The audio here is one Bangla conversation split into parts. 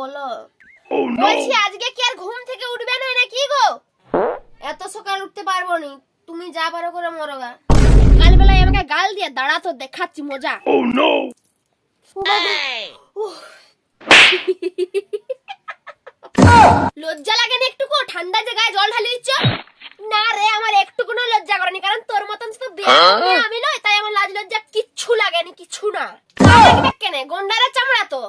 বলো। বলছি আজকে কি আর ঘুম থেকে উঠবে না নাকি গো? এত সকাল উঠতে পারবো নি, তুমি যা পারো করে মরোগা। কালবেলায় আমাকে গাল দিয়ে দাঁড়া তো দেখাচ্ছি মজা। লজ্জা লাগেনি একটুকু? ঠান্ডা জায়গায় জল ঢালি দিচ্ছ। না রে, আমার একটুকুনো লজ্জা করেনি, কারণ তোর মতন তো আমি নয়, তাই আমার লাজ লজ্জা কিচ্ছু লাগেনি, কিছু না। কেনে গন্ডারের চামড়া তো।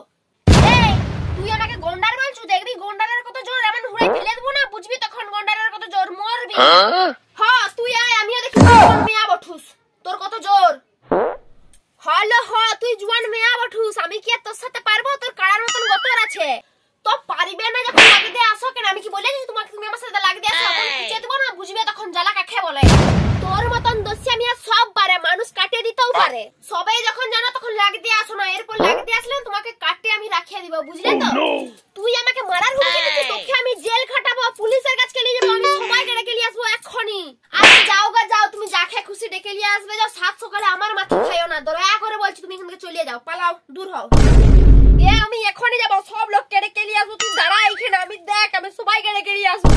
এই তুই আমাকে গন্ডার বলছু? দেখবি গন্ডারের কত জোর, এমন হুড়ে ফেলে দেবো না, বুঝবি তখন গন্ডারের কত জোর, মরবি। হ্যাঁ তুই আয়, আমিও দেখি মেয়া বঠুস তোর কত জোর। হলো তুই জুয়ান মেয়া বঠুস, আমি কি আর তোর সাথে পারবো? তোর কাড়ার মতন গতর আছে তো, পারিবে না যখন লাগি দিয়ে আসো। কেন আমি কি বলেছি তোমাকে তুমি আমার সাথে লাগি দিয়ে আসো? খুঁজে দেবো না, বুঝবে তখন জ্বালা কাকে বলে। তোর মতন দোষী আমি আর সব পারে, মানুষ কাটিয়ে দিতেও পারে। সবাই যখন জানো তখন লাগি দিয়ে আসো না, এরপর লাগি দিয়ে আসলে তোমাকে কাটিয়ে আমি রাখিয়ে দিব, বুঝলে তো? তুই আমাকে মারার হুমকি দিচ্ছিস, তোকে আমি জেল খাটাবো, পুলিশের কাছে নিয়ে যাবো, আমি সবাইকে ডেকে নিয়ে আসবো এক্ষুনি। আরে যাও গা যাও, তুমি যাকে খুশি ডেকে নিয়ে আসবে যাও, সাত সকালে আমার মাথা খাইও না, দয়া করে বলছি তুমি এখান থেকে চলে যাও, পালাও, দূর হও। আমি এখনই যাবো, সব লোককে ডেকে নিয়ে আসবো, তুই দাঁড়া এখানে, আমি দেখ আমি সবাইকে ডেকে নিয়ে আসবো।